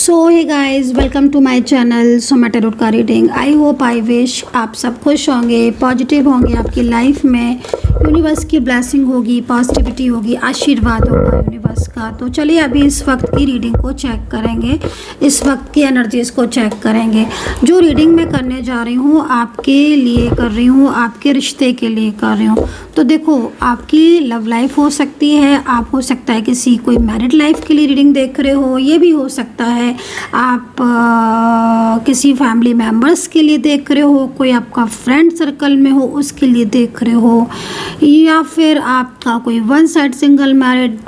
So hey guys, welcome to my channel Soma tarot का reading. I hope I wish आप सब खुश होंगे, पॉजिटिव होंगे, आपकी लाइफ में यूनिवर्स की ब्लेसिंग होगी, पॉजिटिविटी होगी, आशीर्वाद होगा यूनिवर्स का। तो चलिए अभी इस वक्त की रीडिंग को चेक करेंगे, इस वक्त की एनर्जीज़ को चेक करेंगे। जो रीडिंग मैं करने जा रही हूँ आपके लिए कर रही हूँ, आपके रिश्ते के लिए कर रही हूँ। तो देखो, आपकी लव लाइफ हो सकती है, आप हो सकता है किसी कोई मैरिड लाइफ के लिए रीडिंग देख रहे हो, ये भी हो सकता है आप किसी फैमिली मेम्बर्स के लिए देख रहे हो, कोई आपका फ्रेंड सर्कल में हो उसके लिए देख रहे हो, या फिर आपका कोई one side single married,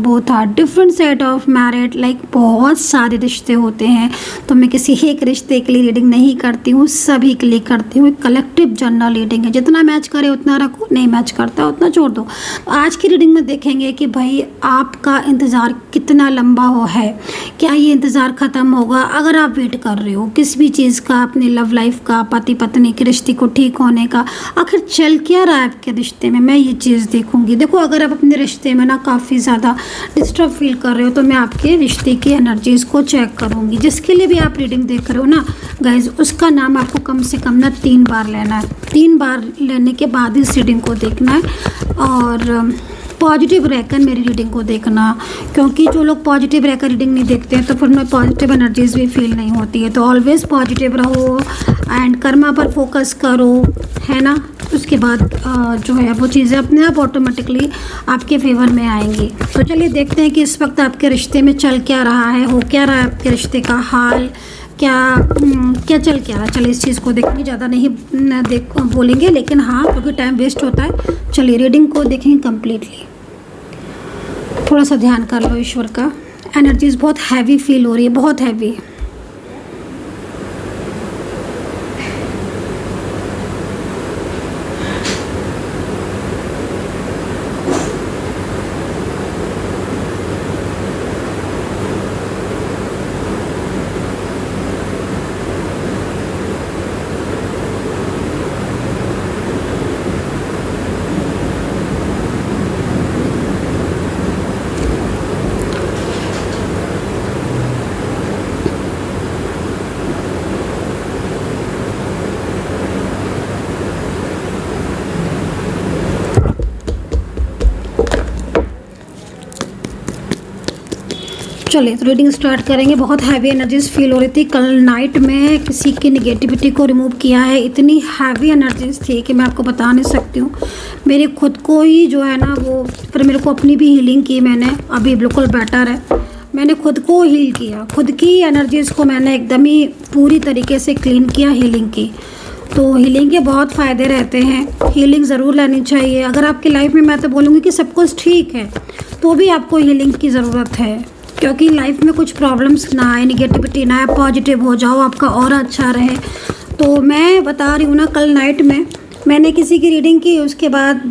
both are different set of married. Like बहुत सारे रिश्ते होते हैं, तो मैं किसी एक रिश्ते के लिए रीडिंग नहीं करती हूँ, सभी के लिए करती हूँ। कलेक्टिव जनरल रीडिंग है, जितना मैच करे उतना रखो, नहीं मैच करता उतना छोड़ दो। तो आज की रीडिंग में देखेंगे कि भाई आपका इंतज़ार कितना लंबा हो है, क्या ये इंतज़ार ख़त्म होगा। अगर आप वेट कर रहे हो किसी भी चीज़ का, अपनी लव लाइफ का, पति पत्नी के रिश्ते को ठीक होने का, आखिर चल क्या रहा है आपके रिश्ते में, मैं ये चीज़ देखूंगी। देखो, अगर आप अपने रिश्ते में ना काफ़ी ज़्यादा डिस्टर्ब फील कर रहे हो तो मैं आपके रिश्ते की एनर्जीज़ को चेक करूँगी। जिसके लिए भी आप रीडिंग देख रहे हो ना गाइज, उसका नाम आपको कम से कम ना 3 बार लेना है। 3 बार लेने के बाद इस रीडिंग को देखना है और पॉजिटिव रहकर मेरी रीडिंग को देखना, क्योंकि जो लोग पॉजिटिव रहकर रीडिंग नहीं देखते हैं तो फिर उनमें पॉजिटिव एनर्जीज भी फील नहीं होती है। तो ऑलवेज पॉजिटिव रहो एंड कर्मा पर फोकस करो, है ना। उसके बाद जो है वो चीज़ें अपने आप ऑटोमेटिकली आपके फेवर में आएंगी। तो चलिए देखते हैं कि इस वक्त आपके रिश्ते में चल क्या रहा है, हो क्या रहा है आपके रिश्ते का हाल, क्या चल क्या रहा है। चलिए इस चीज़ को देखेंगे, ज़्यादा नहीं बोलेंगे, लेकिन हाँ क्योंकि टाइम वेस्ट होता है। चलिए रीडिंग को देखेंगे कम्प्लीटली। थोड़ा सा ध्यान कर लो ईश्वर का। एनर्जीज बहुत हैवी फील हो रही है, बहुत हैवी। चलिए तो रीडिंग स्टार्ट करेंगे। बहुत हैवी एनर्जीज फील हो रही थी। कल नाइट में किसी की निगेटिविटी को रिमूव किया है, इतनी हैवी एनर्जीज थी कि मैं आपको बता नहीं सकती हूँ। मेरे खुद को ही जो है ना वो, फिर मेरे को अपनी भी हीलिंग की मैंने, अभी बिल्कुल बेटर है। मैंने खुद को हील किया, खुद की एनर्जीज़ को मैंने एकदम ही पूरी तरीके से क्लीन किया, हीलिंग की। तो हीलिंग के बहुत फ़ायदे रहते हैं, हीलिंग ज़रूर लेनी चाहिए। अगर आपकी लाइफ में, मैं तो बोलूँगी कि सब कुछ ठीक है तो भी आपको हीलिंग की ज़रूरत है, क्योंकि लाइफ में कुछ प्रॉब्लम्स ना आए, निगेटिविटी ना आए, पॉजिटिव हो जाओ, आपका ऑरा अच्छा रहे। तो मैं बता रही हूँ ना, कल नाइट में मैंने किसी की रीडिंग की, उसके बाद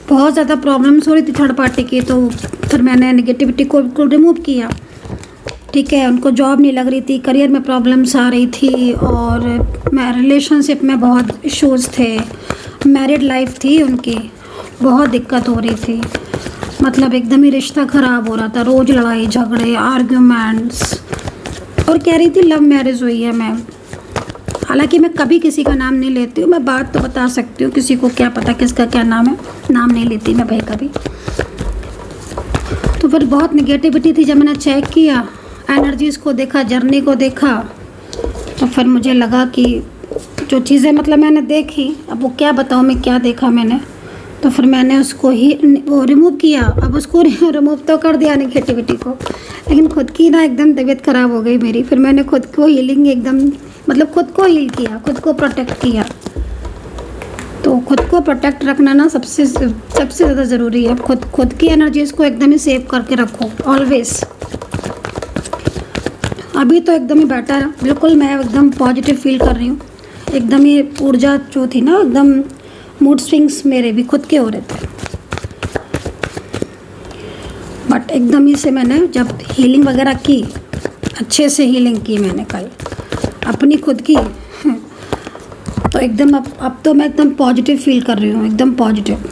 बहुत ज़्यादा प्रॉब्लम्स हो रही थी थर्ड पार्टी की, तो फिर मैंने निगेटिविटी को बिल्कुल रिमूव किया। ठीक है, उनको जॉब नहीं लग रही थी, करियर में प्रॉब्लम्स आ रही थी, और मैं रिलेशनशिप में बहुत इश्यूज़ थे, मैरिड लाइफ थी उनकी, बहुत दिक्कत हो रही थी। मतलब एकदम ही रिश्ता ख़राब हो रहा था, रोज़ लड़ाई झगड़े, आर्ग्यूमेंट्स। और कह रही थी लव मैरिज हुई है मैम। हालांकि मैं कभी किसी का नाम नहीं लेती हूँ, मैं बात तो बता सकती हूँ, किसी को क्या पता किसका क्या नाम है, नाम नहीं लेती मैं भाई कभी। तो फिर बहुत निगेटिविटी थी। जब मैंने चेक किया, एनर्जीज़ को देखा, जर्नी को देखा, तो फिर मुझे लगा कि जो चीज़ें मतलब मैंने देखी, अब वो क्या बताऊँ मैं क्या देखा मैंने, तो फिर मैंने उसको ही वो रिमूव किया। अब उसको रिमूव तो कर दिया निगेटिविटी को, लेकिन खुद की ना एकदम तबीयत ख़राब हो गई मेरी। फिर मैंने खुद को हीलिंग एकदम, मतलब खुद को हील किया, खुद को प्रोटेक्ट किया। तो खुद को प्रोटेक्ट रखना ना सबसे ज़्यादा ज़रूरी है। खुद की एनर्जीज़ को एकदम ही सेव करके रखो ऑलवेज। अभी तो एकदम ही बेटर है, बिल्कुल मैं एकदम पॉजिटिव फील कर रही हूँ। एकदम ही ऊर्जा जो थी ना, एकदम मूड स्विंग्स मेरे भी खुद के हो रहे थे, बट एकदम ही से मैंने जब हीलिंग वगैरह की, अच्छे से हीलिंग की मैंने कल अपनी खुद की, तो एकदम अब तो मैं एकदम पॉजिटिव फील कर रही हूँ, एकदम पॉजिटिव।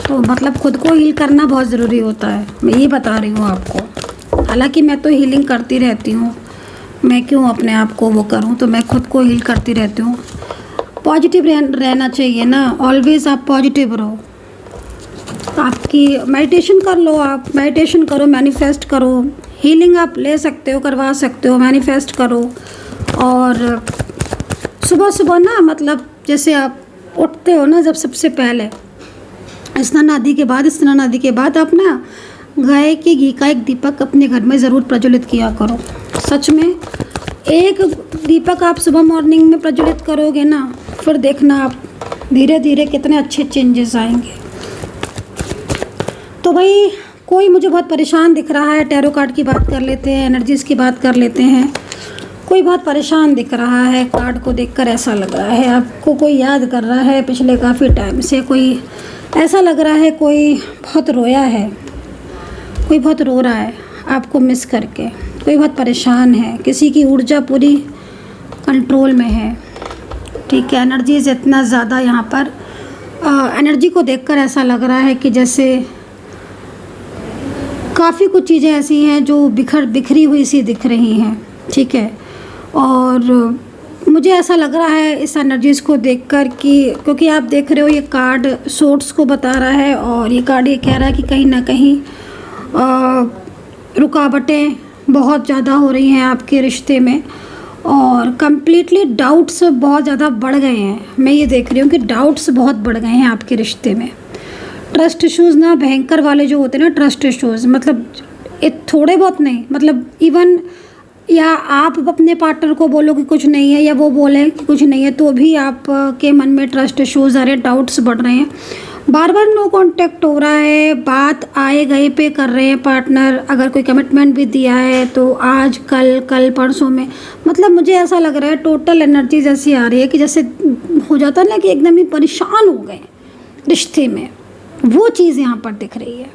तो मतलब खुद को हील करना बहुत ज़रूरी होता है, मैं ये बता रही हूँ आपको। हालांकि मैं तो हीलिंग करती रहती हूँ, मैं क्यों अपने आप को वो करूँ, तो मैं खुद को हील करती रहती हूँ। पॉजिटिव रहना चाहिए ना, ऑलवेज आप पॉजिटिव रहो। आपकी मेडिटेशन कर लो, आप मेडिटेशन करो, मैनिफेस्ट करो, हीलिंग आप ले सकते हो, करवा सकते हो, मैनिफेस्ट करो। और सुबह सुबह ना, मतलब जैसे आप उठते हो ना, जब सबसे पहले स्नान आदि के बाद आप ना गाय के घी का एक दीपक अपने घर में ज़रूर प्रज्वलित किया करो। सच में एक दीपक आप सुबह मॉर्निंग में प्रज्वलित करोगे ना, फिर देखना आप धीरे धीरे कितने अच्छे चेंजेस आएंगे। तो भाई कोई मुझे बहुत परेशान दिख रहा है, टैरो कार्ड की बात कर लेते हैं, एनर्जीज़ की बात कर लेते हैं। कोई बहुत परेशान दिख रहा है, कार्ड को देखकर ऐसा लग रहा है आपको कोई याद कर रहा है पिछले काफ़ी टाइम से, कोई ऐसा लग रहा है कोई बहुत रोया है, कोई बहुत रो रहा है आपको मिस करके, कोई बहुत परेशान है, किसी की ऊर्जा पूरी कंट्रोल में है। ठीक है, एनर्जीज़ इतना ज़्यादा यहाँ पर एनर्जी को देखकर ऐसा लग रहा है कि जैसे काफ़ी कुछ चीज़ें ऐसी हैं जो बिखरी हुई सी दिख रही हैं। ठीक है, और मुझे ऐसा लग रहा है इस एनर्जीज़ को देखकर कि क्योंकि आप देख रहे हो ये कार्ड सोर्ट्स को बता रहा है, और ये कार्ड ये कह रहा है कि कहीं ना कहीं रुकावटें बहुत ज़्यादा हो रही हैं आपके रिश्ते में, और कम्प्लीटली डाउट्स बहुत ज़्यादा बढ़ गए हैं। मैं ये देख रही हूँ कि डाउट्स बहुत बढ़ गए हैं आपके रिश्ते में। ट्रस्ट इश्यूज़ ना भयंकर वाले जो होते हैं ना, ट्रस्ट इश्यूज़, मतलब थोड़े बहुत नहीं, मतलब इवन या आप अपने पार्टनर को बोलो कि कुछ नहीं है, या वो बोले कि कुछ नहीं है, तो भी आप के मन में ट्रस्ट इश्यूज़ आ रहे हैं, डाउट्स बढ़ रहे हैं, बार बार नो कांटेक्ट हो रहा है, बात आए गए पे कर रहे हैं पार्टनर। अगर कोई कमिटमेंट भी दिया है तो आज कल परसों में, मतलब मुझे ऐसा लग रहा है टोटल एनर्जीज ऐसी आ रही है कि जैसे हो जाता है ना कि एकदम ही परेशान हो गए रिश्ते में, वो चीज़ यहाँ पर दिख रही है।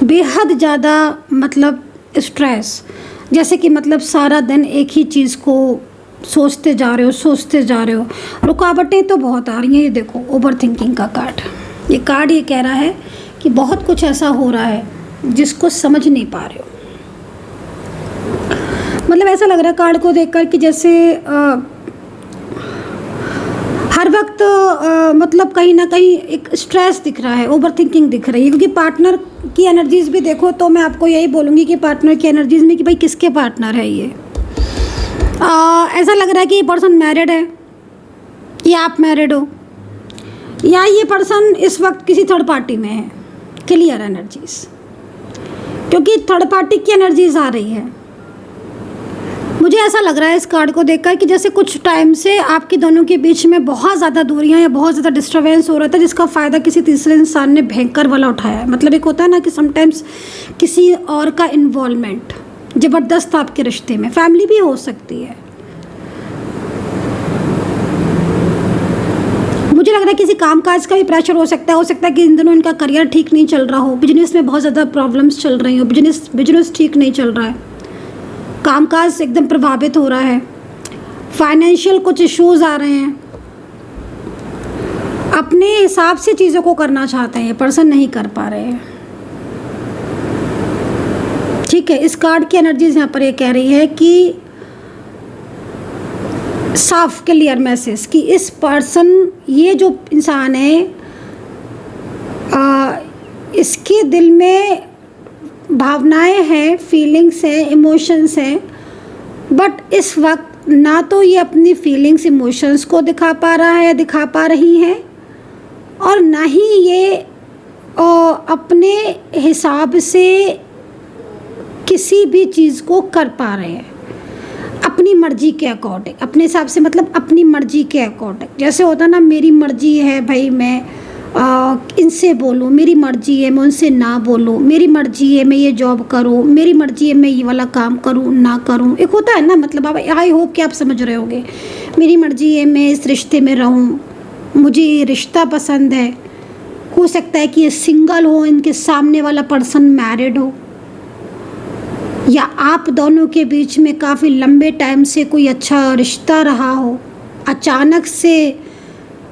बेहद ज़्यादा मतलब स्ट्रेस, जैसे कि मतलब सारा दिन एक ही चीज़ को सोचते जा रहे हो। रुकावटें तो बहुत आ रही हैं। ये देखो ओवर थिंकिंग का कार्ड, ये कार्ड ये कह रहा है कि बहुत कुछ ऐसा हो रहा है जिसको समझ नहीं पा रहे हो। मतलब ऐसा लग रहा है कार्ड को देखकर कि जैसे हर वक्त मतलब कहीं ना कहीं एक स्ट्रेस दिख रहा है, ओवर थिंकिंग दिख रही है। क्योंकि पार्टनर की एनर्जीज भी देखो तो मैं आपको यही बोलूँगी कि पार्टनर की एनर्जीज में कि भाई किसके पार्टनर है ये। ऐसा लग रहा है कि ये पर्सन मैरिड है, या आप मैरिड हो, या ये पर्सन इस वक्त किसी थर्ड पार्टी में है। क्लियर एनर्जीज, क्योंकि थर्ड पार्टी की एनर्जीज आ रही है। मुझे ऐसा लग रहा है इस कार्ड को देखकर कि जैसे कुछ टाइम से आपके दोनों के बीच में बहुत ज़्यादा दूरियां या बहुत ज़्यादा डिस्टर्बेंस हो रहा था, जिसका फ़ायदा किसी तीसरे इंसान ने भयंकर वाला उठाया है। मतलब एक होता है ना कि समटाइम्स किसी और का इन्वॉल्वमेंट ज़बरदस्त आपके रिश्ते में, फैमिली भी हो सकती है। मुझे लग रहा है किसी कामकाज का भी प्रेशर हो सकता है कि इन दिनों इनका करियर ठीक नहीं चल रहा हो, बिजनेस में बहुत ज़्यादा प्रॉब्लम्स चल रही हो, बिजनेस ठीक नहीं चल रहा है, कामकाज एकदम प्रभावित हो रहा है, फाइनेंशियल कुछ इश्यूज आ रहे हैं। अपने हिसाब से चीज़ों को करना चाहते हैं, ये पर्सन नहीं कर पा रहे हैं। ठीक है, इस कार्ड की एनर्जीज यहाँ पर ये कह रही है कि साफ क्लियर मैसेज कि इस पर्सन, ये जो इंसान है, इसके दिल में भावनाएं हैं, फीलिंग्स हैं, इमोशंस हैं, बट इस वक्त ना तो ये अपनी फीलिंग्स इमोशंस को दिखा पा रहा है, दिखा पा रही है, और ना ही ये अपने हिसाब से किसी भी चीज़ को कर पा रहे हैं अपनी मर्जी के अकॉर्डिंग। अपने हिसाब से मतलब अपनी मर्जी के अकॉर्डिंग, जैसे होता ना मेरी मर्जी है भाई मैं इनसे बोलूँ, मेरी मर्जी है मैं उनसे ना बोलूँ, मेरी मर्जी है मैं ये जॉब करूँ, मेरी मर्जी है मैं ये वाला काम करूँ ना करूँ। एक होता है ना, मतलब आप आई होप कि आप समझ रहे होगे। मेरी मर्जी है मैं इस रिश्ते में रहूँ, मुझे ये रिश्ता पसंद है। हो सकता है कि ये सिंगल हो, इनके सामने वाला पर्सन मैरिड हो, या आप दोनों के बीच में काफ़ी लंबे टाइम से कोई अच्छा रिश्ता रहा हो, अचानक से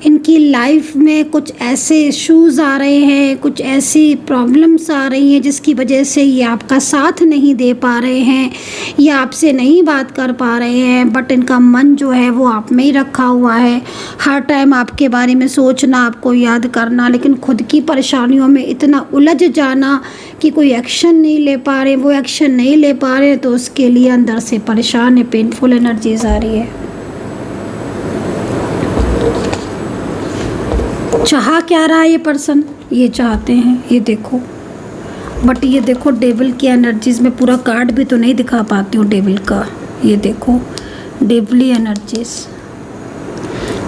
इनकी लाइफ में कुछ ऐसे इश्यूज़ आ रहे हैं, कुछ ऐसी प्रॉब्लम्स आ रही हैं जिसकी वजह से ये आपका साथ नहीं दे पा रहे हैं या आपसे नहीं बात कर पा रहे हैं। बट इनका मन जो है वो आप में ही रखा हुआ है, हर टाइम आपके बारे में सोचना, आपको याद करना, लेकिन खुद की परेशानियों में इतना उलझ जाना कि कोई एक्शन नहीं ले पा रहे। वो एक्शन नहीं ले पा रहे तो उसके लिए अंदर से परेशान है, पेनफुल एनर्जीज आ रही है। चाह क्या रहा है ये पर्सन, ये चाहते हैं, ये देखो, बट ये देखो डेविल की एनर्जीज में पूरा कार्ड भी तो नहीं दिखा पाती हूँ डेविल का। ये देखो डेविली एनर्जीज,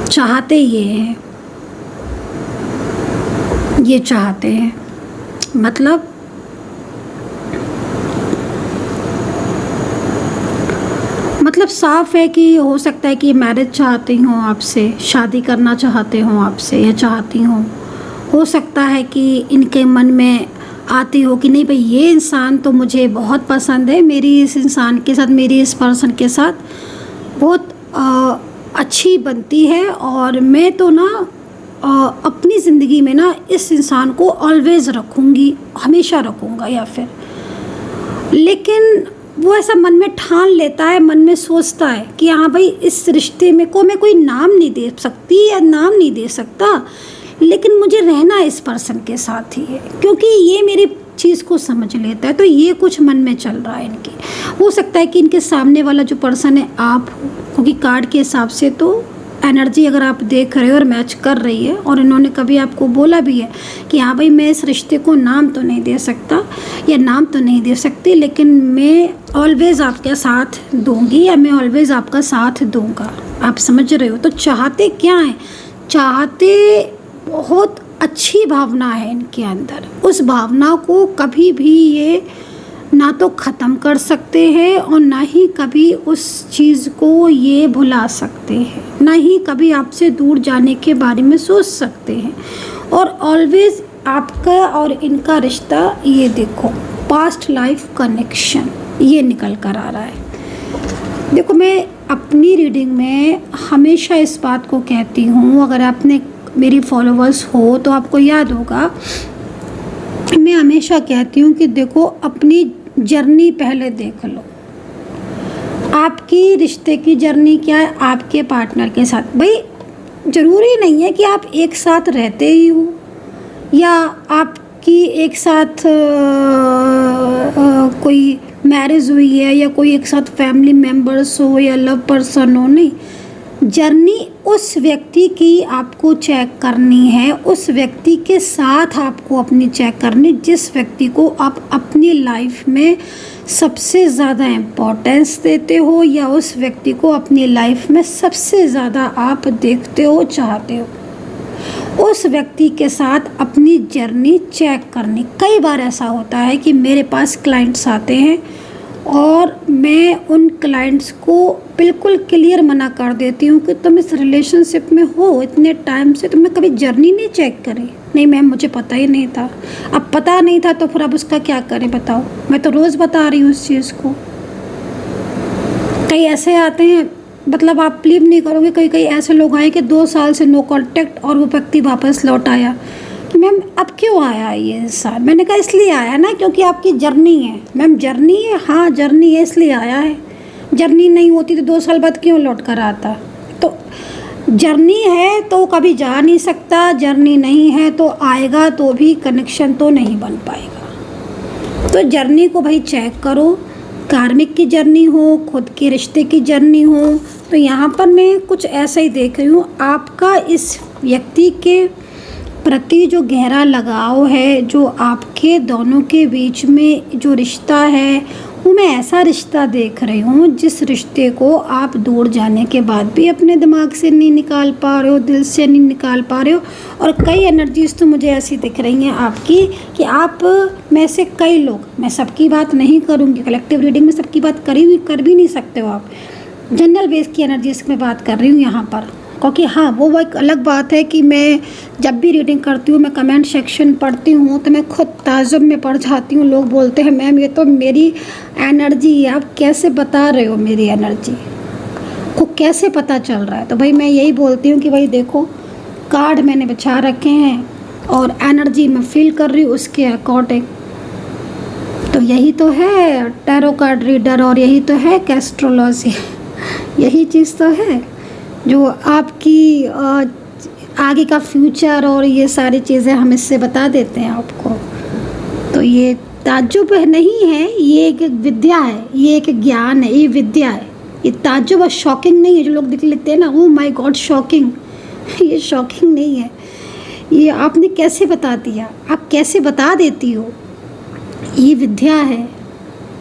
चाहते ये हैं, ये चाहते हैं, मतलब साफ है कि हो सकता है कि मैरिज चाहती हूँ आपसे, शादी करना चाहते हो आपसे या चाहती हूँ। हो सकता है कि इनके मन में आती हो कि नहीं भाई ये इंसान तो मुझे बहुत पसंद है, मेरी इस इंसान के साथ, मेरी इस पर्सन के साथ बहुत अच्छी बनती है और मैं तो ना अपनी ज़िंदगी में ना इस इंसान को ऑलवेज़ रखूँगी, हमेशा रखूँगा। या फिर लेकिन वो ऐसा मन में ठान लेता है, मन में सोचता है कि हाँ भाई इस रिश्ते में को मैं कोई नाम नहीं दे सकती या नाम नहीं दे सकता, लेकिन मुझे रहना इस पर्सन के साथ ही है क्योंकि ये मेरी चीज़ को समझ लेता है। तो ये कुछ मन में चल रहा है इनके। हो सकता है कि इनके सामने वाला जो पर्सन है आप हो, क्योंकि कार्ड के हिसाब से तो एनर्जी अगर आप देख रहे हो और मैच कर रही है और इन्होंने कभी आपको बोला भी है कि हाँ भाई मैं इस रिश्ते को नाम तो नहीं दे सकता या नाम तो नहीं दे सकती, लेकिन मैं ऑलवेज़ आपके साथ दूंगी या मैं ऑलवेज़ आपका साथ दूंगा। आप समझ रहे हो? तो चाहते क्या हैं? चाहते बहुत अच्छी भावना है इनके अंदर। उस भावना को कभी भी ये ना तो ख़त्म कर सकते हैं और ना ही कभी उस चीज़ को ये भुला सकते हैं, ना ही कभी आपसे दूर जाने के बारे में सोच सकते हैं। और ऑलवेज़ आपका और इनका रिश्ता, ये देखो पास्ट लाइफ कनेक्शन ये निकल कर आ रहा है। देखो मैं अपनी रीडिंग में हमेशा इस बात को कहती हूँ, अगर आपने मेरी फॉलोअर्स हो तो आपको याद होगा, मैं हमेशा कहती हूँ कि देखो अपनी जर्नी पहले देख लो। आपकी रिश्ते की जर्नी क्या है आपके पार्टनर के साथ। भाई ज़रूरी नहीं है कि आप एक साथ रहते ही हो या आपकी एक साथ कोई मैरिज हुई है या कोई एक साथ फैमिली मेम्बर्स हो या लव पर्सन हो। नहीं, जर्नी उस व्यक्ति की आपको चेक करनी है, उस व्यक्ति के साथ आपको अपनी चेक करनी, जिस व्यक्ति को आप अपनी लाइफ में सबसे ज़्यादा इम्पोर्टेंस देते हो या उस व्यक्ति को अपनी लाइफ में सबसे ज़्यादा आप देखते हो, चाहते हो। उस व्यक्ति के साथ अपनी जर्नी चेक करनी। कई बार ऐसा होता है कि मेरे पास क्लाइंट्स आते हैं और मैं उन क्लाइंट्स को बिल्कुल क्लियर मना कर देती हूँ कि तुम इस रिलेशनशिप में हो इतने टाइम से, तुमने कभी जर्नी नहीं चेक करी। नहीं मैम मुझे पता ही नहीं था। अब पता नहीं था तो फिर अब उसका क्या करें बताओ? मैं तो रोज़ बता रही हूँ उस चीज़ को। कई ऐसे आते हैं, मतलब आप बिलीव नहीं करोगे, कई ऐसे लोग आए कि 2 साल से नो कॉन्टेक्ट और वो व्यक्ति वापस लौट आया कि मैम अब क्यों आया ये इंसान? मैंने कहा इसलिए आया ना क्योंकि आपकी जर्नी है। मैम जर्नी है? हाँ जर्नी है इसलिए आया है। जर्नी नहीं होती तो 2 साल बाद क्यों लौट कर आता? तो जर्नी है तो कभी जा नहीं सकता, जर्नी नहीं है तो आएगा तो भी कनेक्शन तो नहीं बन पाएगा। तो जर्नी को भाई चेक करो, कार्मिक की जर्नी हो, खुद के रिश्ते की जर्नी हो। तो यहाँ पर मैं कुछ ऐसा ही देख रही हूँ, आपका इस व्यक्ति के प्रति जो गहरा लगाव है, जो आपके दोनों के बीच में जो रिश्ता है, वो मैं ऐसा रिश्ता देख रही हूँ जिस रिश्ते को आप दूर जाने के बाद भी अपने दिमाग से नहीं निकाल पा रहे हो, दिल से नहीं निकाल पा रहे हो। और कई एनर्जीज तो मुझे ऐसी दिख रही हैं आपकी कि आप में से कई लोग, मैं सबकी बात नहीं करूँगी, कलेक्टिव रीडिंग में सबकी बात कर भी नहीं सकते हो आप, जनरल बेस की एनर्जीज में बात कर रही हूँ यहाँ पर। क्योंकि हाँ वो एक अलग बात है कि मैं जब भी रीडिंग करती हूँ, मैं कमेंट सेक्शन पढ़ती हूँ तो मैं खुद ताज्जुब में पड़ जाती हूँ। लोग बोलते हैं मैम ये तो मेरी एनर्जी है, आप कैसे बता रहे हो मेरी एनर्जी को, कैसे पता चल रहा है? तो भाई मैं यही बोलती हूँ कि भाई देखो कार्ड मैंने बिछा रखे हैं और एनर्जी मैं फील कर रही हूँ उसके अकॉर्डिंग। तो यही तो है टैरो कार्ड रीडर और यही तो है एस्ट्रोलॉजी। यही चीज़ तो है जो आपकी आगे का फ्यूचर और ये सारी चीज़ें हम इससे बता देते हैं आपको। तो ये ताज्जुब नहीं है, ये एक विद्या है, ये एक ज्ञान है, ये विद्या है। ये ताज्जुब और शॉकिंग नहीं है जो लोग लिखते हैं ना, ओह माय गॉड शॉकिंग। ये शॉकिंग नहीं है, ये आपने कैसे बता दिया, आप कैसे बता देती हो। ये विद्या है,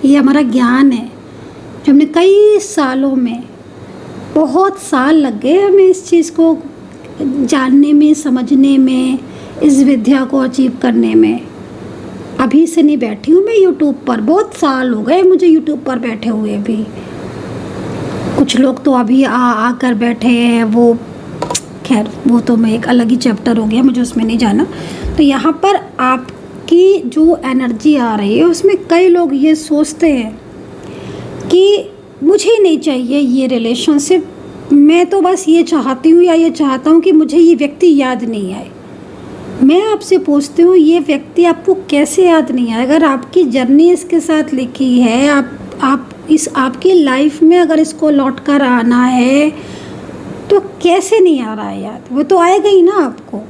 ये हमारा ज्ञान है जो हमने कई सालों में, बहुत साल लग गए हमें इस चीज़ को जानने में, समझने में, इस विद्या को अचीव करने में। अभी से नहीं बैठी हूँ मैं यूट्यूब पर, बहुत साल हो गए मुझे यूट्यूब पर बैठे हुए भी। कुछ लोग तो अभी आकर बैठे हैं, वो खैर वो तो मैं एक अलग ही चैप्टर हो गया, मुझे उसमें नहीं जाना। तो यहाँ पर आपकी जो एनर्जी आ रही है उसमें कई लोग ये सोचते हैं कि मुझे नहीं चाहिए ये रिलेशनशिप, मैं तो बस ये चाहती हूँ या ये चाहता हूँ कि मुझे ये व्यक्ति याद नहीं आए। मैं आपसे पूछती हूँ ये व्यक्ति आपको कैसे याद नहीं आए? अगर आपकी जर्नी इसके साथ लिखी है, आप इस आपकी लाइफ में अगर इसको लौट कर आना है तो कैसे नहीं आ रहा है याद? वो तो आएगा ही ना आपको।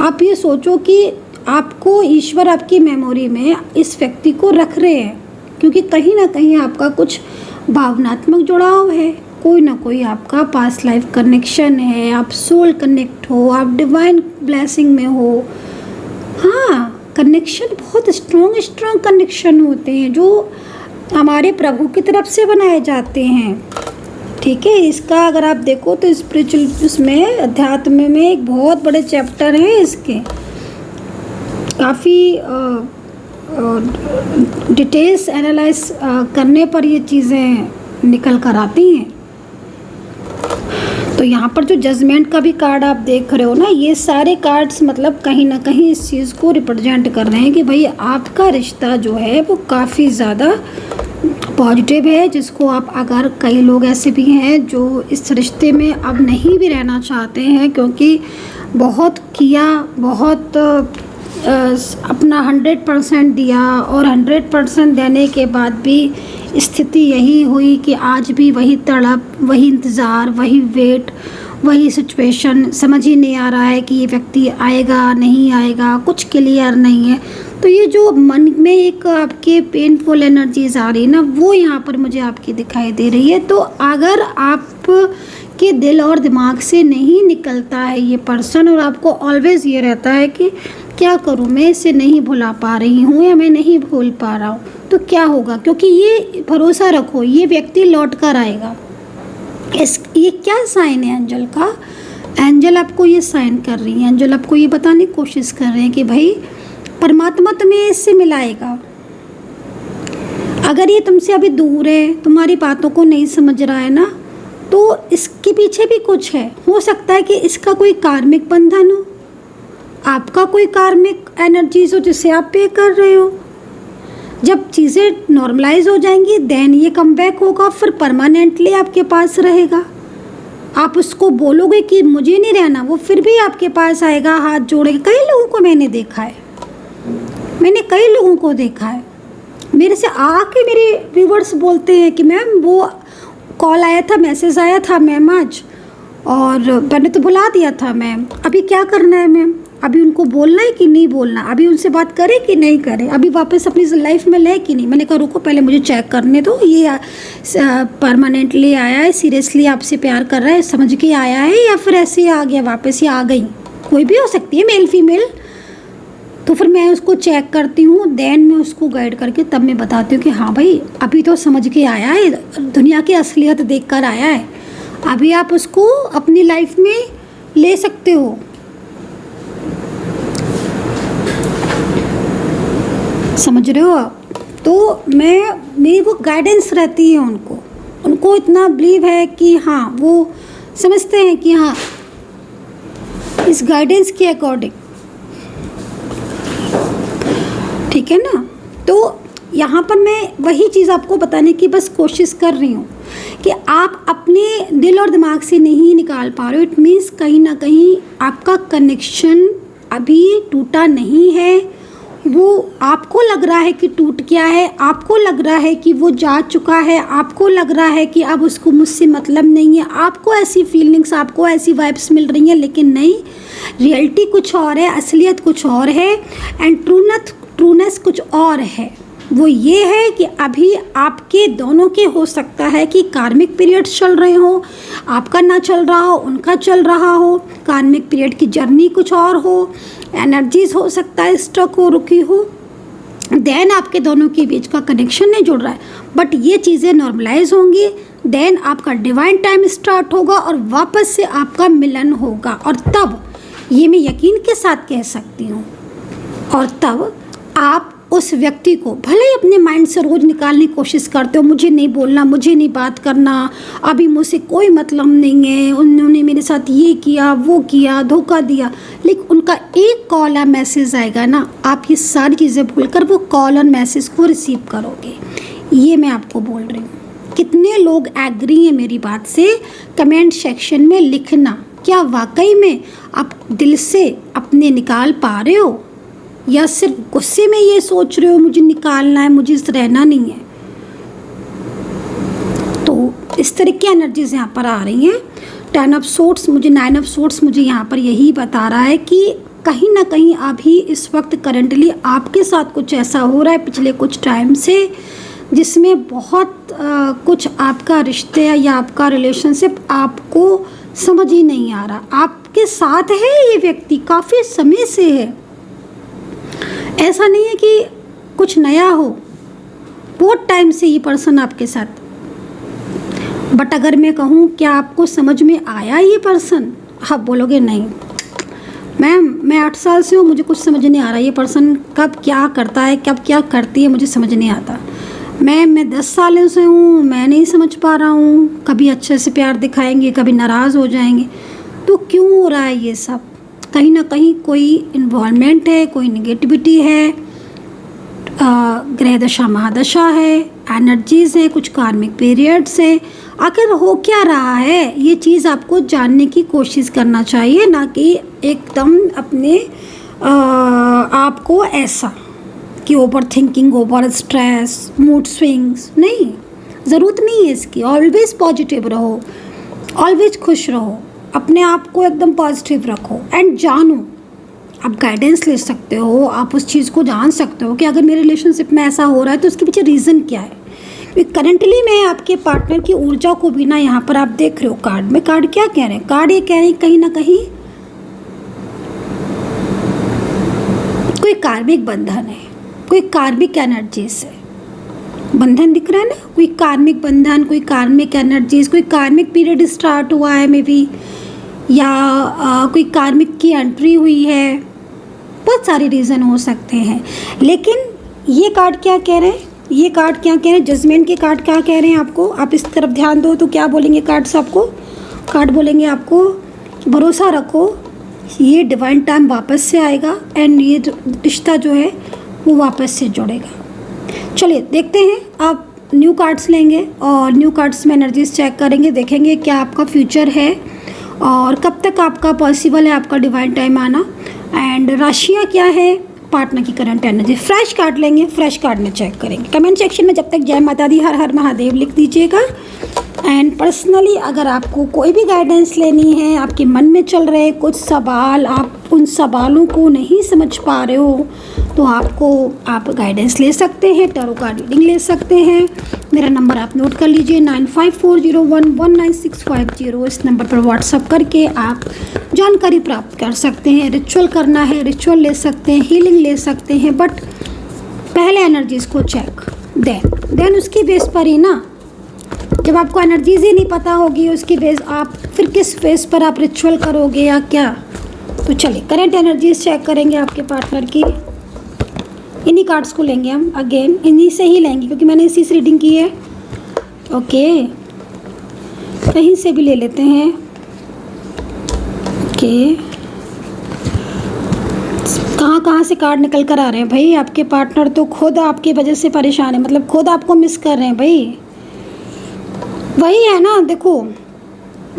आप ये सोचो कि आपको ईश्वर आपकी मेमोरी में इस व्यक्ति को रख रहे हैं क्योंकि कहीं ना कहीं आपका कुछ भावनात्मक जुड़ाव है, कोई ना कोई आपका पास्ट लाइफ कनेक्शन है, आप सोल कनेक्ट हो, आप डिवाइन ब्लेसिंग में हो। हाँ, कनेक्शन बहुत स्ट्रॉन्ग कनेक्शन होते हैं जो हमारे प्रभु की तरफ से बनाए जाते हैं। ठीक है, इसका अगर आप देखो तो स्पिरिचुअल उसमें अध्यात्म में एक बहुत बड़े चैप्टर है इसके, काफ़ी डिटेल्स एनालाइज करने पर ये चीज़ें निकल कर आती हैं। तो यहाँ पर जो जजमेंट का भी कार्ड आप देख रहे हो ना, ये सारे कार्ड्स मतलब कहीं ना कहीं इस चीज़ को रिप्रेजेंट कर रहे हैं कि भाई आपका रिश्ता जो है वो काफ़ी ज़्यादा पॉजिटिव है, जिसको आप, अगर कई लोग ऐसे भी हैं जो इस रिश्ते में अब नहीं भी रहना चाहते हैं क्योंकि बहुत किया, बहुत अपना 100% दिया और 100% देने के बाद भी स्थिति यही हुई कि आज भी वही तड़प, वही इंतज़ार, वही वेट, वही सिचुएशन, समझ ही नहीं आ रहा है कि ये व्यक्ति आएगा नहीं आएगा, कुछ क्लियर नहीं है। तो ये जो मन में एक आपके पेनफुल एनर्जीज आ रही है ना, वो यहाँ पर मुझे आपकी दिखाई दे रही है। तो अगर आप के दिल और दिमाग से नहीं निकलता है ये पर्सन और आपको ऑलवेज़ ये रहता है कि क्या करूँ, मैं इसे नहीं भुला पा रही हूँ या मैं नहीं भूल पा रहा हूँ, तो क्या होगा? क्योंकि ये भरोसा रखो, ये व्यक्ति लौट कर आएगा। ये क्या साइन है एंजल का? एंजल आपको ये साइन कर रही है, एंजल आपको ये बताने की कोशिश कर रहे हैं कि भाई परमात्मा तुम्हें इससे मिलाएगा। अगर ये तुमसे अभी दूर है, तुम्हारी बातों को नहीं समझ रहा है ना, तो इसके पीछे भी कुछ है। हो सकता है कि इसका कोई कार्मिक बंधन हो, आपका कोई कार्मिक एनर्जीज हो जिसे आप पे कर रहे हो। जब चीज़ें नॉर्मलाइज हो जाएंगी देन ये कम बैक होगा, फिर परमानेंटली आपके पास रहेगा। आप उसको बोलोगे कि मुझे नहीं रहना, वो फिर भी आपके पास आएगा, हाथ जोड़ेगा। कई लोगों को मैंने देखा है, मैंने कई लोगों को देखा है, मेरे से आके मेरे व्यूवर्स बोलते हैं कि मैम वो कॉल आया था, मैसेज आया था मैम आज, और मैंने तो बुला दिया था मैम, अभी क्या करना है मैम? अभी उनको बोलना है कि नहीं बोलना? अभी उनसे बात करें कि नहीं करें? अभी वापस अपनी लाइफ में ले कि नहीं? मैंने कहा रुको पहले मुझे चेक करने दो, ये परमानेंटली आया है, सीरियसली आपसे प्यार कर रहा है, समझ के आया है, या फिर ऐसे ही आ गया वापस ही आ गई, कोई भी हो सकती है, मेल फीमेल। तो फिर मैं उसको चेक करती हूँ, देन मैं उसको गाइड करके तब मैं बताती हूँ कि हाँ भाई अभी तो समझ के आया है, दुनिया की असलियत देख कर आया है, अभी आप उसको अपनी लाइफ में ले सकते हो। समझ रहे हो आप? तो मेरी वो गाइडेंस रहती है उनको इतना बिलीव है कि हाँ वो समझते हैं कि हाँ इस गाइडेंस के अकॉर्डिंग, ठीक है ना। तो यहाँ पर मैं वही चीज़ आपको बताने की बस कोशिश कर रही हूँ कि आप अपने दिल और दिमाग से नहीं निकाल पा रहे हो, इट मीन्स कहीं ना कहीं आपका कनेक्शन अभी टूटा नहीं है। वो आपको लग रहा है कि टूट गया है, आपको लग रहा है कि वो जा चुका है, आपको लग रहा है कि अब उसको मुझसे मतलब नहीं है, आपको ऐसी फीलिंग्स, आपको ऐसी वाइब्स मिल रही हैं, लेकिन नहीं, रियलिटी कुछ और है, असलियत कुछ और है एंड ट्रूनेस कुछ और है। वो ये है कि अभी आपके दोनों के हो सकता है कि कार्मिक पीरियड्स चल रहे हो, आपका ना चल रहा हो, उनका चल रहा हो, कार्मिक पीरियड की जर्नी कुछ और हो, एनर्जीज हो सकता है स्टक हो, रुकी हो, देन आपके दोनों के बीच का कनेक्शन नहीं जुड़ रहा है, बट ये चीज़ें नॉर्मलाइज होंगी, देन आपका डिवाइन टाइम स्टार्ट होगा और वापस से आपका मिलन होगा। और तब ये मैं यकीन के साथ कह सकती हूँ, और तब आप उस व्यक्ति को भले ही अपने माइंड से रोज़ निकालने की कोशिश करते हो, मुझे नहीं बोलना, मुझे नहीं बात करना, अभी मुझसे कोई मतलब नहीं है, उन्होंने मेरे साथ ये किया, वो किया, धोखा दिया, लेकिन उनका एक कॉल या मैसेज आएगा ना, आप ये सारी चीज़ें भूलकर वो कॉल और मैसेज को रिसीव करोगे। ये मैं आपको बोल रही हूँ। कितने लोग एग्री हैं मेरी बात से, कमेंट सेक्शन में लिखना। क्या वाकई में आप दिल से अपने निकाल पा रहे हो, या सिर्फ गुस्से में ये सोच रहे हो मुझे निकालना है, मुझे इस रहना नहीं है। तो इस तरह की एनर्जीज यहाँ पर आ रही हैं। 10 ऑफ सोर्ड्स मुझे, 9 ऑफ सोर्ड्स मुझे यहाँ पर यही बता रहा है कि कहीं ना कहीं अभी इस वक्त करंटली आपके साथ कुछ ऐसा हो रहा है पिछले कुछ टाइम से, जिसमें बहुत कुछ आपका रिश्ते या आपका रिलेशनशिप आपको समझ ही नहीं आ रहा। आपके साथ है ये व्यक्ति, काफ़ी समय से है, ऐसा नहीं है कि कुछ नया हो, बहुत टाइम से ये पर्सन आपके साथ। बट अगर मैं कहूँ क्या आपको समझ में आया ये पर्सन, आप बोलोगे नहीं मैम, मैं 8 साल से हूँ, मुझे कुछ समझ नहीं आ रहा ये पर्सन कब क्या करता है, कब क्या करती है, मुझे समझ नहीं आता। मैं 10 सालों से हूँ, मैं नहीं समझ पा रहा हूँ, कभी अच्छे से प्यार दिखाएंगे, कभी नाराज़ हो जाएंगे, तो क्यों हो रहा है ये सब? कहीं ना कहीं कोई इन्वॉल्वमेंट है, कोई नेगेटिविटी है, ग्रह दशा महादशा है, एनर्जीज़ है, कुछ कार्मिक पीरियड्स है। आखिर हो क्या रहा है, ये चीज़ आपको जानने की कोशिश करना चाहिए, ना कि एकदम अपने आपको ऐसा कि over thinking, over stress, mood swings, नहीं, ज़रूरत नहीं है इसकी। ऑलवेज पॉजिटिव रहो, ऑलवेज खुश रहो, अपने आप को एकदम पॉजिटिव रखो एंड जानो। आप गाइडेंस ले सकते हो, आप उस चीज़ को जान सकते हो कि अगर मेरे रिलेशनशिप में ऐसा हो रहा है तो उसके पीछे रीज़न क्या है। क्योंकि करंटली मैं आपके पार्टनर की ऊर्जा को भी ना यहाँ पर आप देख रहे हो कार्ड में। कार्ड क्या कह रहे हैं? कार्ड ये कह रहे हैं कहीं ना कहीं कोई कार्मिक बंधन है, कोई कार्मिक एनर्जी से बंधन दिख रहा है ना, कोई कार्मिक बंधन, कोई कार्मिक एनर्जीज, कोई कार्मिक पीरियड स्टार्ट हुआ है मे बी, या कोई कार्मिक की एंट्री हुई है, बहुत सारे रीज़न हो सकते हैं। लेकिन ये कार्ड क्या कह रहे हैं, ये कार्ड क्या कह रहे हैं, जजमेंट के कार्ड क्या कह रहे हैं आपको? आप इस तरफ ध्यान दो तो क्या बोलेंगे कार्ड्स आपको? कार्ड बोलेंगे आपको भरोसा रखो, ये डिवाइन टाइम वापस से आएगा एंड ये रिश्ता जो है वो वापस से जुड़ेगा। चलिए देखते हैं, आप न्यू कार्ड्स लेंगे और न्यू कार्ड्स में एनर्जीज चेक करेंगे, देखेंगे क्या आपका फ्यूचर है और कब तक आपका पॉसिबल है आपका डिवाइन टाइम आना, एंड राशियाँ क्या है, पार्टनर की करंट एनर्जी। फ्रेश कार्ड लेंगे, फ्रेश कार्ड में चेक करेंगे। कमेंट सेक्शन में जब तक जय माता दी, हर हर महादेव लिख दीजिएगा। एंड पर्सनली अगर आपको कोई भी गाइडेंस लेनी है, आपके मन में चल रहे कुछ सवाल, आप उन सवालों को नहीं समझ पा रहे हो, तो आप गाइडेंस ले सकते हैं, टैरो कार्ड रीडिंग ले सकते हैं। मेरा नंबर आप नोट कर लीजिए 9540119650। इस नंबर पर व्हाट्सअप करके आप जानकारी प्राप्त कर सकते हैं। रिचुअल करना है, रिचुअल ले सकते हैं, हीलिंग ले सकते हैं, बट पहले एनर्जीज़ को चेक, देन उसकी बेस पर ही ना, जब आपको एनर्जीज ही नहीं पता होगी उसकी बेस, आप फिर किस बेस पर आप रिचुअल करोगे या क्या? तो चलिए करंट एनर्जीज चेक करेंगे आपके पार्टनर की। इन्हीं कार्ड्स को लेंगे हम, अगेन इन्हीं से ही लेंगे क्योंकि मैंने इसी से रीडिंग की है। ओके, कहीं से भी ले लेते हैं। ओके, कहाँ से कार्ड निकल कर आ रहे हैं भाई? आपके पार्टनर तो खुद आपकी वजह से परेशान है, मतलब खुद आपको मिस कर रहे हैं भाई। वही है ना, देखो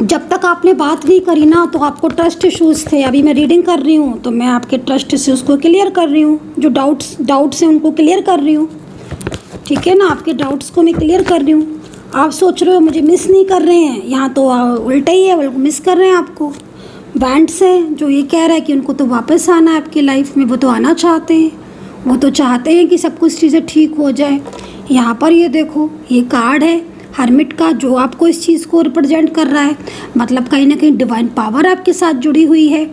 जब तक आपने बात नहीं करी ना तो आपको ट्रस्ट इश्यूज़ थे। अभी मैं रीडिंग कर रही हूँ तो मैं आपके ट्रस्ट इश्यूज़ को क्लियर कर रही हूँ, जो डाउट्स हैं उनको क्लियर कर रही हूँ, ठीक है ना। आपके डाउट्स को मैं क्लियर कर रही हूँ। आप सोच रहे हो मुझे मिस नहीं कर रहे हैं, यहाँ तो उल्टा ही है, मिस कर रहे हैं आपको। बैंड से जो ये कह रहा है कि उनको तो वापस आना है आपकी लाइफ में, वो तो आना चाहते हैं, वो तो चाहते हैं कि सब कुछ चीज़ें ठीक हो जाए। यहाँ पर ये देखो, ये कार्ड है हर्मिट का, जो आपको इस चीज़ को रिप्रेजेंट कर रहा है। मतलब कहीं ना कहीं डिवाइन पावर आपके साथ जुड़ी हुई है।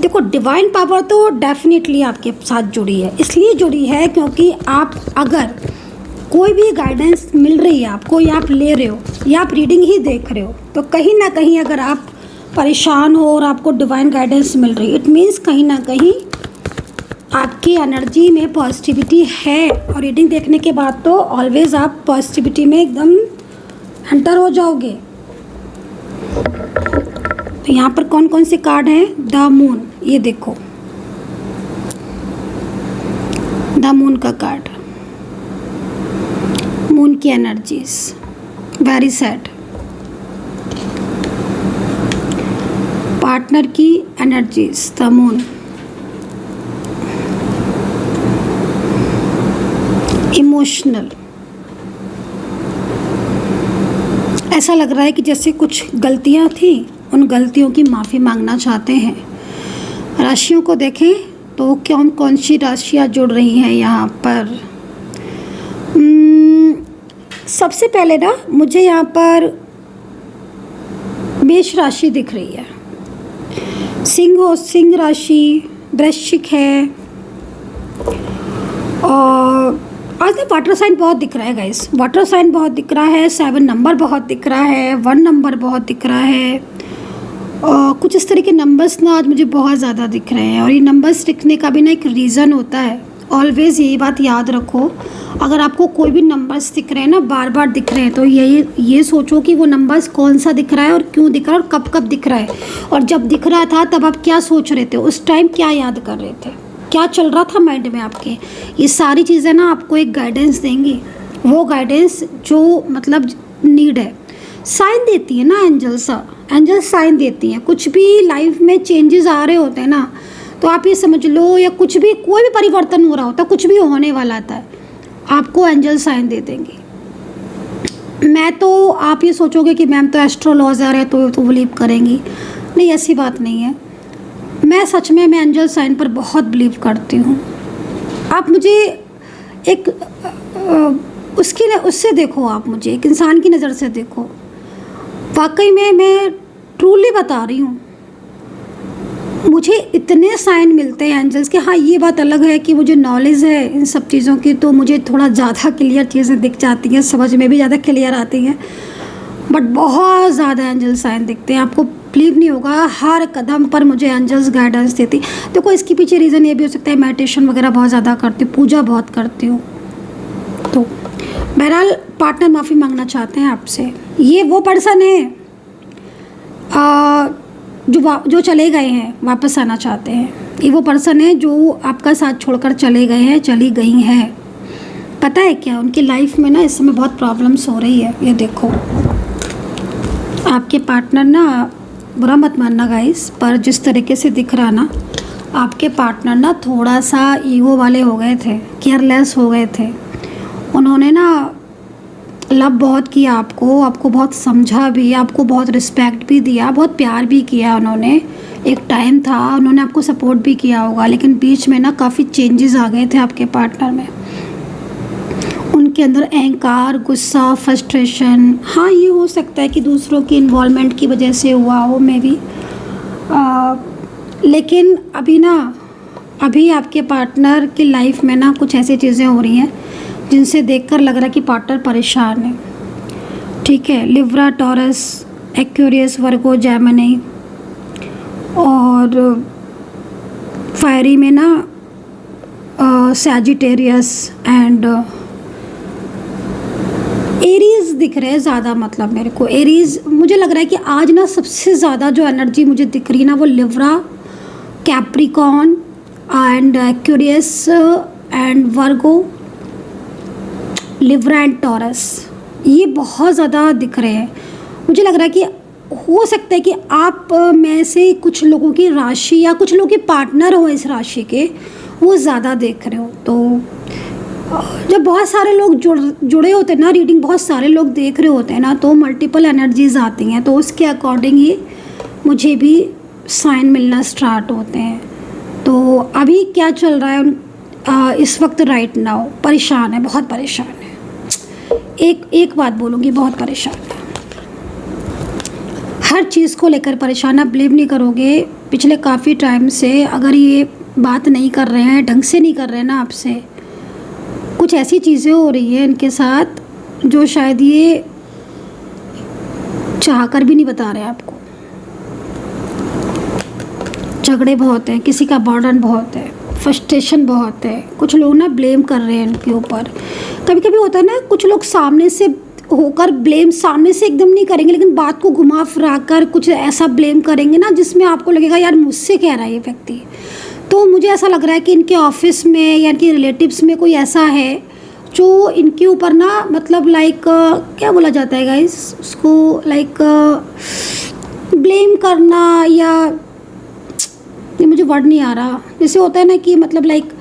देखो डिवाइन पावर तो डेफिनेटली आपके साथ जुड़ी है, इसलिए जुड़ी है क्योंकि आप अगर कोई भी गाइडेंस मिल रही है आपको, या आप ले रहे हो, या आप रीडिंग ही देख रहे हो, तो कहीं ना कहीं अगर आप परेशान हो और आपको डिवाइन गाइडेंस मिल रही है, इट मीन्स कहीं ना कहीं आपकी एनर्जी में पॉजिटिविटी है। और रीडिंग देखने के बाद तो ऑलवेज आप पॉजिटिविटी में एकदम एंटर हो जाओगे। तो यहाँ पर कौन कौन से कार्ड हैं? द मून, ये देखो द मून का कार्ड, मून की एनर्जीज, वेरी सैड। पार्टनर की एनर्जीज, द मून, इमोशनल। ऐसा लग रहा है कि जैसे कुछ गलतियां थी, उन गलतियों की माफ़ी मांगना चाहते हैं। राशियों को देखें तो कौन कौन सी राशियां जुड़ रही हैं यहाँ पर। सबसे पहले ना मुझे यहाँ पर मेष राशि दिख रही है, सिंह राशि, वृश्चिक है, और आज ना वाटर साइन बहुत दिख रहा है गाइस, वाटर साइन बहुत दिख रहा है, 7 नंबर बहुत दिख रहा है, 1 नंबर बहुत दिख रहा है, और कुछ इस तरह के नंबर्स ना आज मुझे बहुत ज़्यादा दिख रहे हैं। और ये नंबर्स दिखने का भी ना एक रीज़न होता है। ऑलवेज़ यही बात याद रखो, अगर आपको कोई भी नंबर्स दिख रहे हैं ना, बार बार दिख रहे हैं, तो ये सोचो कि वो नंबर्स कौन सा दिख रहा है और क्यों दिख रहा है और कब कब दिख रहा है, और जब दिख रहा था तब आप क्या सोच रहे थे, उस टाइम क्या याद कर रहे थे, क्या चल रहा था माइंड में आपके। ये सारी चीज़ें ना आपको एक गाइडेंस देंगी, वो गाइडेंस जो मतलब नीड है। साइन देती है ना एंजल साइन देती हैं। कुछ भी लाइफ में चेंजेस आ रहे होते हैं ना, तो आप ये समझ लो, या कुछ भी कोई भी परिवर्तन हो रहा होता है, कुछ भी होने वाला था, आपको एंजल साइन दे देंगे। मैं तो आप ये सोचोगे कि मैम तो एस्ट्रोलॉजर है तो बिलीव करेंगी, नहीं ऐसी बात नहीं है। मैं सच में एंजल साइन पर बहुत बिलीव करती हूँ। आप मुझे एक उससे देखो, आप मुझे एक इंसान की नज़र से देखो। वाकई में मैं ट्रूली बता रही हूँ, मुझे इतने साइन मिलते हैं एंजल्स के। हाँ ये बात अलग है कि मुझे नॉलेज है इन सब चीज़ों की, तो मुझे थोड़ा ज़्यादा क्लियर चीज़ें दिख जाती हैं, समझ में भी ज़्यादा क्लियर आती हैं, बट बहुत ज़्यादा एंजल साइन दिखते हैं। आपको बिलीव नहीं होगा, हर कदम पर मुझे एंजल्स गाइडेंस देती। देखो इसके पीछे रीज़न ये भी हो सकता है, मेडिटेशन वगैरह बहुत ज़्यादा करती हूँ, पूजा बहुत करती हूँ। तो बहरहाल पार्टनर माफ़ी मांगना चाहते हैं आपसे। ये वो पर्सन है जो चले गए हैं, वापस आना चाहते हैं। ये वो पर्सन है जो आपका साथ छोड़कर चले गए हैं, चली गई हैं। पता है क्या, उनकी लाइफ में ना इस समय बहुत प्रॉब्लम्स हो रही है। ये देखो आपके पार्टनर ना, बुरा मत मानना गाइस, पर जिस तरीके से दिख रहा ना, आपके पार्टनर ना थोड़ा सा ईगो वाले हो गए थे, केयरलेस हो गए थे। उन्होंने ना लव बहुत किया आपको बहुत समझा भी, आपको बहुत रिस्पेक्ट भी दिया, बहुत प्यार भी किया उन्होंने। एक टाइम था उन्होंने आपको सपोर्ट भी किया होगा, लेकिन बीच में ना काफ़ी चेंजेस आ गए थे आपके पार्टनर में। उनके अंदर अहंकार, गुस्सा, फ्रस्ट्रेशन, हाँ ये हो सकता है कि दूसरों की इन्वॉल्वमेंट की वजह से हुआ हो मे बी, लेकिन अभी आपके पार्टनर की लाइफ में ना कुछ ऐसी चीज़ें हो रही हैं जिनसे देखकर लग रहा है कि पार्टनर परेशान है। ठीक है, लिब्रा, टॉरस, एक्वेरियस, वर्गो, जेमिनी, और फायरी में ना सैजिटेरियस एंड एरीज दिख रहे हैं ज़्यादा। मतलब मेरे को एरीज, मुझे लग रहा है कि आज ना सबसे ज़्यादा जो एनर्जी मुझे दिख रही है ना, वो Libra, Capricorn and Aquarius and Virgo, Libra and taurus, ये बहुत ज़्यादा दिख रहे हैं। मुझे लग रहा है कि हो सकता है कि आप में से कुछ लोगों की राशि या कुछ लोगों के पार्टनर हो इस राशि के, वो ज़्यादा देख रहे हो। तो जब बहुत सारे लोग जुड़े होते हैं ना, रीडिंग बहुत सारे लोग देख रहे होते हैं ना, तो मल्टीपल एनर्जीज आती हैं, तो उसके अकॉर्डिंग ही मुझे भी साइन मिलना स्टार्ट होते हैं। तो अभी क्या चल रहा है इस वक्त राइट नाउ, परेशान है, बहुत परेशान है। एक बात बोलूँगी, बहुत परेशान है, हर चीज़ को लेकर परेशान। आप बिलीव नहीं करोगे, पिछले काफ़ी टाइम से अगर ये बात नहीं कर रहे हैं, ढंग से नहीं कर रहे हैं ना आपसे, कुछ ऐसी चीज़ें हो रही हैं इनके साथ जो शायद ये चाहकर भी नहीं बता रहे आपको। झगड़े बहुत हैं, किसी का बर्डन बहुत है, फ्रस्ट्रेशन बहुत है, कुछ लोग ना ब्लेम कर रहे हैं इनके ऊपर। कभी कभी होता है ना, कुछ लोग सामने से होकर ब्लेम सामने से एकदम नहीं करेंगे, लेकिन बात को घुमा फिरा कर कुछ ऐसा ब्लेम करेंगे ना जिसमें आपको लगेगा यार मुझसे कह रहा है ये व्यक्ति। तो मुझे ऐसा लग रहा है कि इनके ऑफिस में या इनके रिलेटिव्स में कोई ऐसा है जो इनके ऊपर ना, मतलब लाइक क्या बोला जाता है गाइस उसको, लाइक ब्लेम करना, या ये मुझे वर्ड नहीं आ रहा, जैसे होता है ना कि मतलब लाइक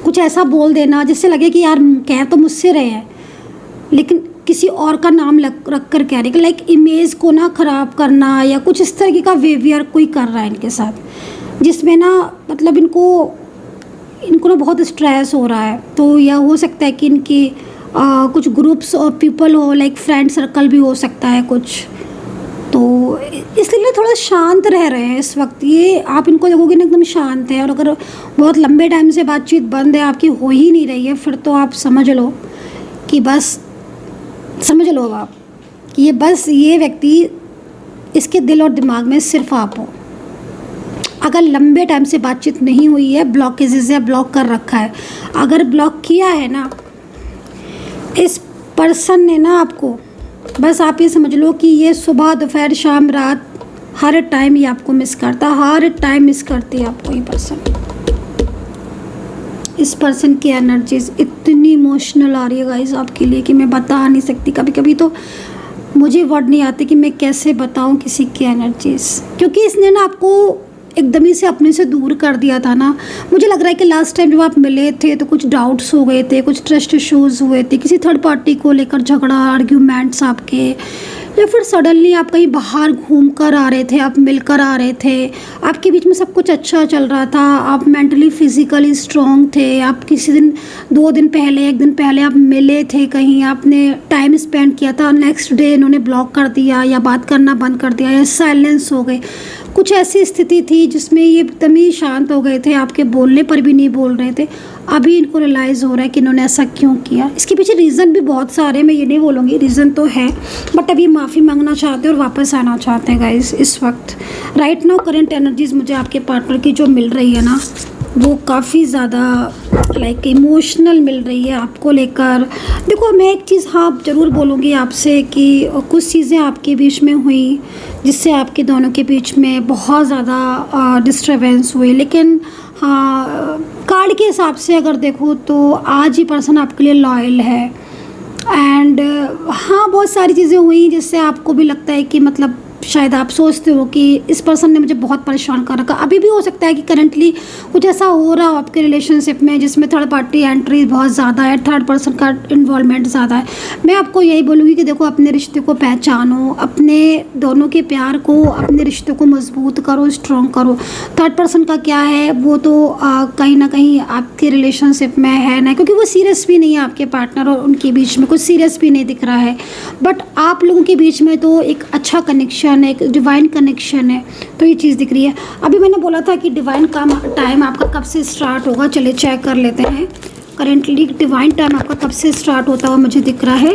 कुछ ऐसा बोल देना जिससे लगे कि यार कह तो मुझसे रहे हैं लेकिन किसी और का नाम रख कर कह रहे हैं, लाइक इमेज को ना ख़राब करना, या कुछ इस तरीके का बिहेवियर कोई कर रहा है इनके साथ, जिसमें ना मतलब इनको ना बहुत स्ट्रेस हो रहा है। तो यह हो सकता है कि इनकी कुछ ग्रुप्स और पीपल हो, लाइक फ्रेंड सर्कल भी हो सकता है कुछ, तो इसलिए थोड़ा शांत रह रहे हैं इस वक्त। ये आप इनको देखोगे ना एकदम शांत है, और अगर बहुत लंबे टाइम से बातचीत बंद है, आपकी हो ही नहीं रही है, फिर तो आप समझ लो कि बस, समझ लो आप कि ये बस ये व्यक्ति, इसके दिल और दिमाग में सिर्फ आप हो। अगर लंबे टाइम से बातचीत नहीं हुई है, ब्लॉकेजेस है, ब्लॉक कर रखा है, अगर ब्लॉक किया है ना इस पर्सन ने ना आपको, बस आप ये समझ लो कि ये सुबह दोपहर शाम रात हर टाइम ये आपको मिस करता, हर टाइम मिस करती है आपको ये पर्सन। इस पर्सन की एनर्जीज इतनी इमोशनल आ रही है गाइस आपके लिए कि मैं बता नहीं सकती। कभी कभी तो मुझे वर्ड नहीं आते कि मैं कैसे बताऊं किसी की एनर्जीज, क्योंकि इसने ना आपको एकदम ही से अपने से दूर कर दिया था ना। मुझे लग रहा है कि लास्ट टाइम जब आप मिले थे तो कुछ डाउट्स हो गए थे, कुछ ट्रस्ट इश्यूज़ हुए थे, किसी थर्ड पार्टी को लेकर झगड़ा, आर्ग्यूमेंट्स आपके, या फिर सडनली आप कहीं बाहर घूम कर आ रहे थे, आप मिलकर आ रहे थे, आपके बीच में सब कुछ अच्छा चल रहा था, आप मेंटली फिजिकली स्ट्रॉन्ग थे, आप किसी दिन 2 दिन पहले 1 दिन पहले आप मिले थे कहीं, आपने टाइम स्पेंड किया था, नेक्स्ट डे इन्होंने ब्लॉक कर दिया या बात करना बंद कर दिया या साइलेंस हो गए। कुछ ऐसी स्थिति थी जिसमें ये एकदम ही शांत हो गए थे, आपके बोलने पर भी नहीं बोल रहे थे। अभी इनको रियलाइज़ हो रहा है कि इन्होंने ऐसा क्यों किया। इसके पीछे रीज़न भी बहुत सारे, मैं ये नहीं बोलूँगी, रीज़न तो है, बट अभी माफ़ी मांगना चाहते हैं और वापस आना चाहते हैं गाइस। इस वक्त राइट नाउ करंट एनर्जीज मुझे आपके पार्टनर की जो मिल रही है ना, वो काफ़ी ज़्यादा लाइक इमोशनल मिल रही है आपको लेकर। देखो, मैं एक चीज़ हाँ ज़रूर बोलूँगी आपसे कि कुछ चीज़ें आपके बीच में हुई जिससे आपके दोनों के बीच में बहुत ज़्यादा डिस्टर्बेंस हुई, लेकिन हाँ कार्ड के हिसाब से अगर देखो तो आज ही पर्सन आपके लिए लॉयल है। एंड हाँ बहुत सारी चीज़ें हुई जिससे आपको भी लगता है कि मतलब शायद आप सोचते हो कि इस पर्सन ने मुझे बहुत परेशान कर रखा। अभी भी हो सकता है कि करंटली कुछ ऐसा हो रहा हो आपके रिलेशनशिप में जिसमें थर्ड पार्टी एंट्री बहुत ज़्यादा है, थर्ड पर्सन का इन्वॉल्वमेंट ज़्यादा है। मैं आपको यही बोलूँगी कि देखो, अपने रिश्ते को पहचानो, अपने दोनों के प्यार को, अपने रिश्ते को मजबूत करो, स्ट्रॉन्ग करो। थर्ड पर्सन का क्या है, वो तो कहीं ना कहीं आपके रिलेशनशिप में है ना, क्योंकि वो सीरियस भी नहीं है, आपके पार्टनर और उनके बीच में कुछ सीरियस भी नहीं दिख रहा है, बट आप लोगों के बीच में तो एक अच्छा कनेक्शन, एक डिवाइन कनेक्शन है, तो ये चीज़ दिख रही है। अभी मैंने बोला था कि डिवाइन का टाइम आपका कब से स्टार्ट होगा, चलिए चेक कर लेते हैं। करेंटली डिवाइन टाइम आपका कब से स्टार्ट होता हुआ मुझे दिख रहा है।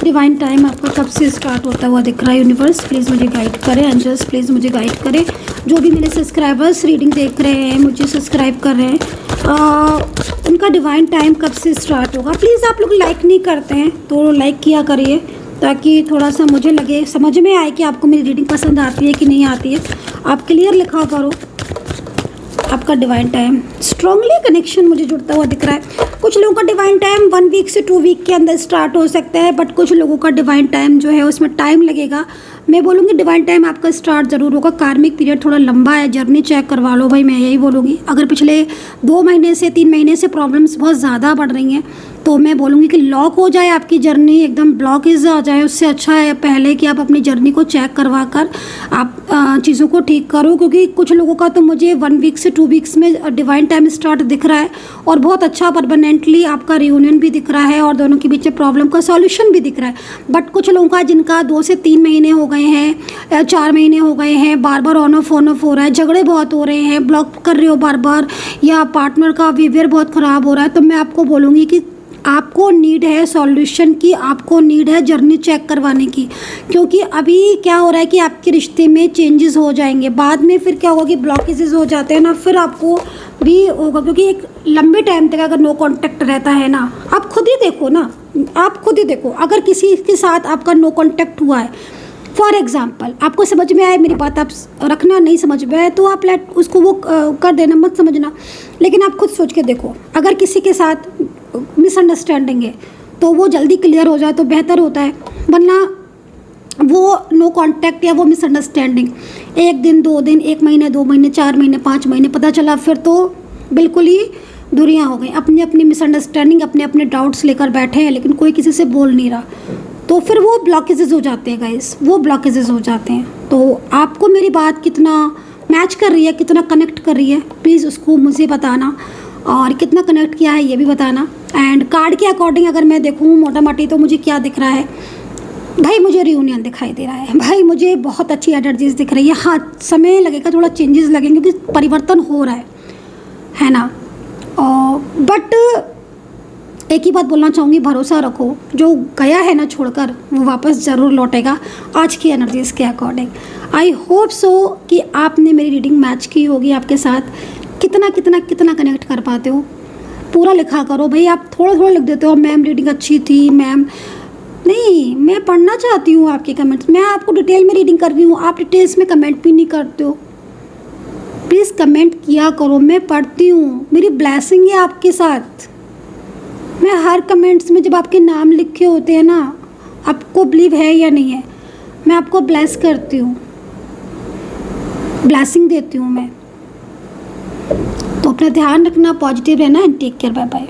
डिवाइन टाइम आपका कब से स्टार्ट होता हुआ दिख रहा है। यूनिवर्स प्लीज़ मुझे गाइड करें, एंजल्स प्लीज़ मुझे गाइड करें। जो भी मेरे सब्सक्राइबर्स रीडिंग देख रहे हैं, मुझे सब्सक्राइब कर रहे हैं, उनका डिवाइन टाइम कब से स्टार्ट होगा। प्लीज़ आप लोग लाइक नहीं करते हैं तो लाइक किया करिए, ताकि थोड़ा सा मुझे लगे, समझ में आए कि आपको मेरी रीडिंग पसंद आती है कि नहीं आती है। आप क्लियर लिखा करो। आपका डिवाइन टाइम स्ट्रांगली कनेक्शन मुझे जुड़ता हुआ दिख रहा है। कुछ लोगों का डिवाइन टाइम 1 वीक से 2 वीक के अंदर स्टार्ट हो सकता है, बट कुछ लोगों का डिवाइन टाइम जो है उसमें टाइम लगेगा। मैं बोलूँगी डिवाइन टाइम आपका स्टार्ट ज़रूर होगा। कार्मिक पीरियड थोड़ा लंबा है, जर्नी चेक करवा लो भाई, मैं यही बोलूँगी। अगर पिछले 2 महीने से 3 महीने से प्रॉब्लम्स बहुत ज़्यादा बढ़ रही हैं तो मैं बोलूँगी कि लॉक हो जाए आपकी जर्नी, एकदम ब्लॉकेज आ जाए, उससे अच्छा है पहले कि आप अपनी जर्नी को चेक करवा कर आप चीज़ों को ठीक करो। क्योंकि कुछ लोगों का तो मुझे 1 वीक से 2 वीक्स में डिवाइन टाइम स्टार्ट दिख रहा है और बहुत अच्छा परमानेंटली आपका रियूनियन भी दिख रहा है और दोनों के बीच में प्रॉब्लम का सॉल्यूशन भी दिख रहा है। बट कुछ लोगों का जिनका 2 से 3 महीने हो गए हैं, 4 महीने हो गए हैं, बार बार ऑन ऑफ हो रहा है, झगड़े बहुत हो रहे हैं, ब्लॉक कर रहे हो बार बार, या पार्टनर का बिहेवियर बहुत ख़राब हो रहा है, तो मैं आपको बोलूँगी कि आपको नीड है सॉल्यूशन की, आपको नीड है जर्नी चेक करवाने की। क्योंकि अभी क्या हो रहा है कि आपके रिश्ते में चेंजेस हो जाएंगे, बाद में फिर क्या होगा कि ब्लॉकेजेस हो जाते हैं ना, फिर आपको भी होगा। क्योंकि एक लंबे टाइम तक अगर नो कांटेक्ट रहता है ना, आप खुद ही देखो ना, आप खुद ही देखो, अगर किसी के साथ आपका नो कांटेक्ट हुआ है, फॉर एग्जाम्पल आपको समझ में आए मेरी बात, आप रखना, नहीं समझ में आए तो आप उसको वो कर देना, मत समझना। लेकिन आप खुद सोच के देखो, अगर किसी के साथ मिसअंडरस्टैंडिंग है तो वो जल्दी क्लियर हो जाए तो बेहतर होता है, वरना वो नो कांटेक्ट या वो मिसअंडरस्टैंडिंग 1 दिन 2 दिन 1 महीने 2 महीने 4 महीने 5 महीने पता चला, फिर तो बिल्कुल ही दूरियां हो गई। अपनी अपनी मिसअंडरस्टैंडिंग, अपने अपने डाउट्स लेकर बैठे हैं लेकिन कोई किसी से बोल नहीं रहा, तो फिर वो ब्लॉकेजेस हो जाते हैं गाइस, वो ब्लॉकेजेस हो जाते हैं। तो आपको मेरी बात कितना मैच कर रही है, कितना कनेक्ट कर रही है, प्लीज़ उसको मुझे बताना, और कितना कनेक्ट किया है ये भी बताना। एंड कार्ड के अकॉर्डिंग अगर मैं देखूँ मोटा मोटी तो मुझे क्या दिख रहा है भाई, मुझे रियूनियन दिखाई दे रहा है भाई, मुझे बहुत अच्छी एनर्जीज दिख रही है। हाँ, समय लगेगा, थोड़ा चेंजेस लगेंगे क्योंकि परिवर्तन हो रहा है ना। बट एक ही बात बोलना चाहूँगी, भरोसा रखो, जो गया है ना छोड़कर वो वापस ज़रूर लौटेगा आज की एनर्जीज़ के अकॉर्डिंग। आई होप सो कि आपने मेरी रीडिंग मैच की होगी आपके साथ, कितना कितना कितना कनेक्ट कर पाते हो पूरा लिखा करो भाई। आप थोड़ा थोड़ा लिख देते हो मैम रीडिंग अच्छी थी मैम, नहीं, मैं पढ़ना चाहती हूँ आपके कमेंट्स, मैं आपको डिटेल में रीडिंग कर रही हूँ, आप डिटेल्स में कमेंट भी नहीं करते हो। प्लीज़ कमेंट किया करो, मैं पढ़ती हूँ, मेरी ब्लेसिंग है आपके साथ। मैं हर कमेंट्स में जब आपके नाम लिखे होते हैं ना, आपको बिलीव है या नहीं है, मैं आपको ब्लेस करती हूँ, ब्लेसिंग देती हूँ मैं। तो अपना ध्यान रखना, पॉजिटिव रहना and take care, bye bye.